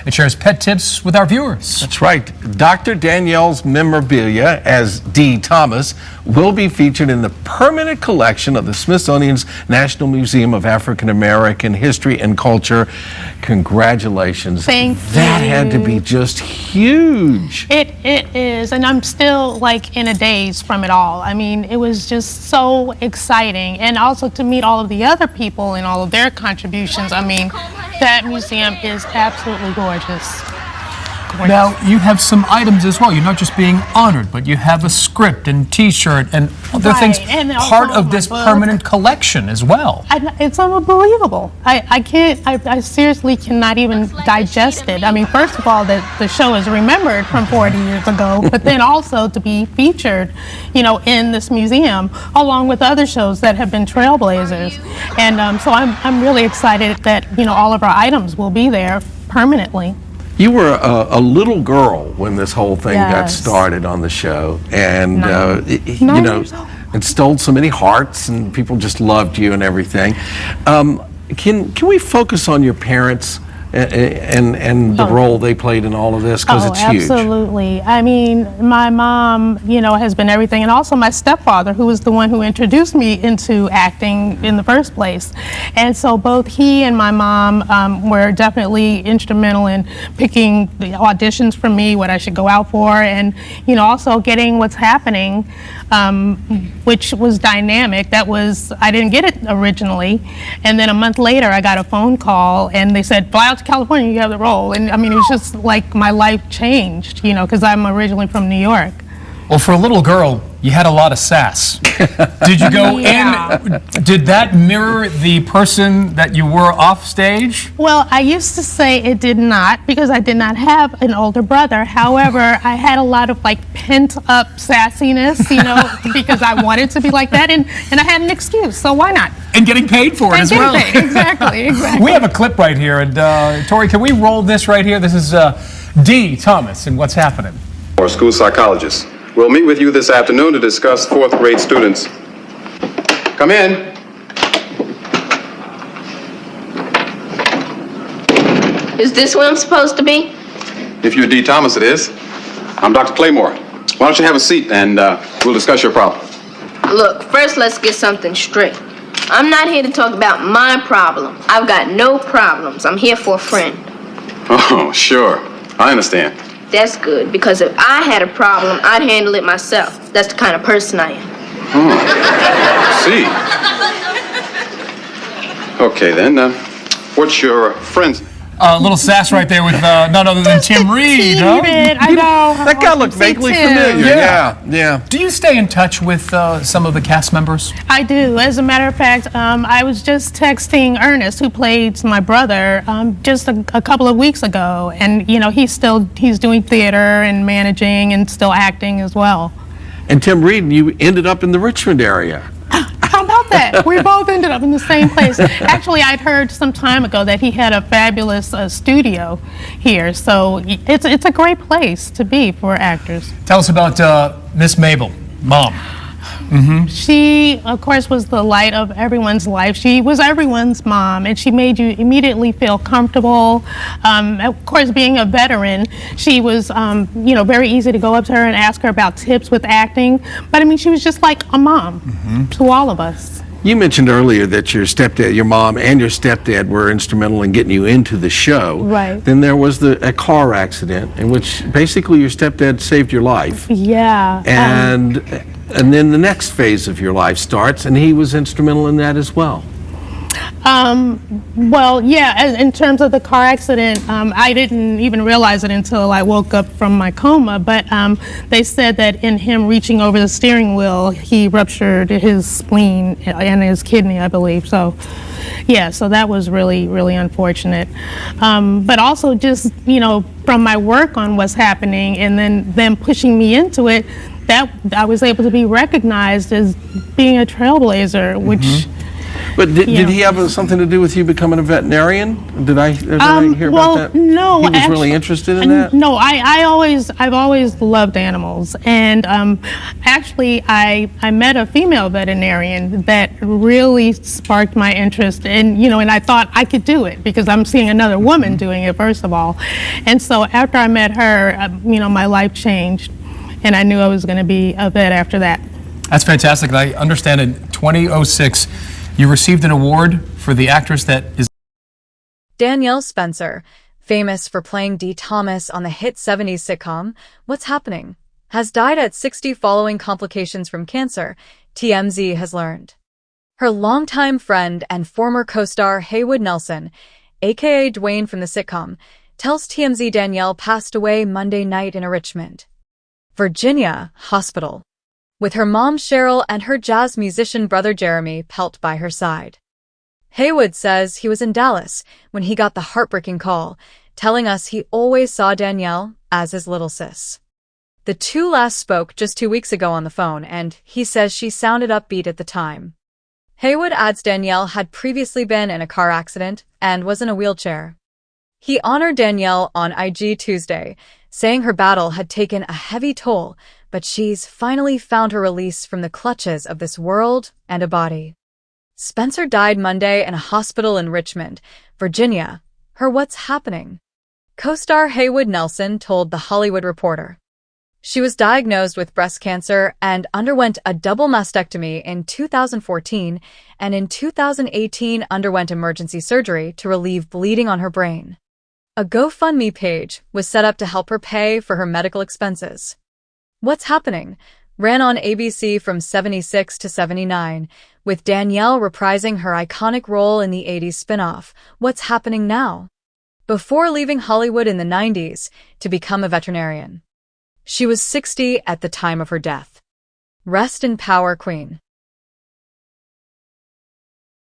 It shares pet tips with our viewers. That's right. Dr. Danielle's memorabilia as Dee Thomas will be featured in the permanent collection of the Smithsonian's National Museum of African American History and Culture. Congratulations. Thank you. That had to be just huge. It is, and I'm still like in a daze from it all. I mean, it was just so exciting, and also to meet all of the other people and all of their contributions. I mean, that museum is absolutely gorgeous. Now, you have some items as well. You're not just being honored, but you have a script and T-shirt and other things, and part also of this my book. permanent collection as well. It's unbelievable. I seriously cannot even digest it. I mean, first of all, that the show is remembered from 40 years ago, but then also to be featured, you know, in this museum, along with other shows that have been trailblazers. And so I'm really excited that, you know, all of our items will be there permanently. You were a little girl when this whole thing got Yes. started on the show, and you 9 know, years old. it stole so many hearts, and people just loved you and everything. Can we focus on your parents and the role they played in all of this, because it's huge? Absolutely. I mean, my mom, you know, has been everything, and also my stepfather, who was the one who introduced me into acting in the first place. And so both he and my mom were definitely instrumental in picking the auditions for me, what I should go out for, and, you know, also getting what's happening, which was dynamic. That was, I didn't get it originally, and then a month later I got a phone call and they said, fly out to California, you have the role. And I mean, it was just like my life changed, you know, because I'm originally from New York. Well, for a little girl, you had a lot of sass. Did you go in? Did that mirror the person that you were off stage? Well, I used to say it did not, because I did not have an older brother. However, I had a lot of like pent up sassiness, you know, because I wanted to be like that, and I had an excuse, so why not? And getting paid for it as well. Exactly. We have a clip right here, and Tori, can we roll this right here? This is Dee Thomas and what's happening. Or school psychologist. We'll meet with you this afternoon to discuss fourth grade students. Come in. Is this where I'm supposed to be? If you're Dee Thomas, it is. I'm Dr. Claymore. Why don't you have a seat and we'll discuss your problem. Look, first let's get something straight. I'm not here to talk about my problem. I've got no problems. I'm here for a friend. Oh, sure. I understand. That's good, because if I had a problem, I'd handle it myself. That's the kind of person I am. See. Okay, then. What's your friend's name? A little sass right there with none other than Tim Reed. Huh? I know. That guy looked vaguely familiar. Yeah. Do you stay in touch with some of the cast members? I do. As a matter of fact, I was just texting Ernest, who played my brother, just a couple of weeks ago, and you know he's doing theater and managing and still acting as well. And Tim Reed, you ended up in the Richmond area. How about that? We both ended up in the same place. Actually, I'd heard some time ago that he had a fabulous studio here, so it's a great place to be for actors. Tell us about Miss Mabel, Mom. She, of course, was the light of everyone's life. She was everyone's mom, and she made you immediately feel comfortable. Of course, being a veteran, she was, you know, very easy to go up to her and ask her about tips with acting. But I mean, she was just like a mom to all of us. You mentioned earlier that your stepdad, your mom, and your stepdad were instrumental in getting you into the show. Right. Then there was a car accident in which basically your stepdad saved your life. Yeah. And then the next phase of your life starts, and he was instrumental in that as well. Well, yeah, in terms of the car accident, I didn't even realize it until I woke up from my coma, but they said that in him reaching over the steering wheel, he ruptured his spleen and his kidney, I believe. So, yeah, so that was really, really unfortunate. But also just, you know, from my work on what's happening and then them pushing me into it, that I was able to be recognized as being a trailblazer, which But did you know. he have something to do with you becoming a veterinarian? Did I hear well, about that? no, He was really interested in that? No, I've always loved animals, and actually, I met a female veterinarian that really sparked my interest, and and I thought I could do it because I'm seeing another woman doing it first of all, and so after I met her, my life changed, and I knew I was going to be a vet after that. That's fantastic. I understand in 2006, you received an award for the actress that is. Danielle Spencer, famous for playing Dee Thomas on the hit 70s sitcom What's Happening, has died at 60 following complications from cancer, TMZ has learned. Her longtime friend and former co-star Haywood Nelson, AKA Dwayne from the sitcom, tells TMZ Danielle passed away Monday night in a Richmond, Virginia, hospital, with her mom Cheryl and her jazz musician brother Jeremy Pelt by her side. Haywood says he was in Dallas when he got the heartbreaking call, telling us he always saw Danielle as his little sis. The two last spoke just 2 weeks ago on the phone, and he says she sounded upbeat at the time. Haywood adds Danielle had previously been in a car accident and was in a wheelchair. He honored Danielle on IG Tuesday, saying her battle had taken a heavy toll, but she's finally found her release from the clutches of this world and a body. Spencer died Monday in a hospital in Richmond, Virginia. Her What's Happening co-star Haywood Nelson told The Hollywood Reporter. She was diagnosed with breast cancer and underwent a double mastectomy in 2014 and in 2018 underwent emergency surgery to relieve bleeding on her brain. A GoFundMe page was set up to help her pay for her medical expenses. What's Happening ran on ABC from 76 to 79, with Danielle reprising her iconic role in the 80s spin-off, What's Happening Now?, before leaving Hollywood in the 90s to become a veterinarian. She was 60 at the time of her death. Rest in power, Queen.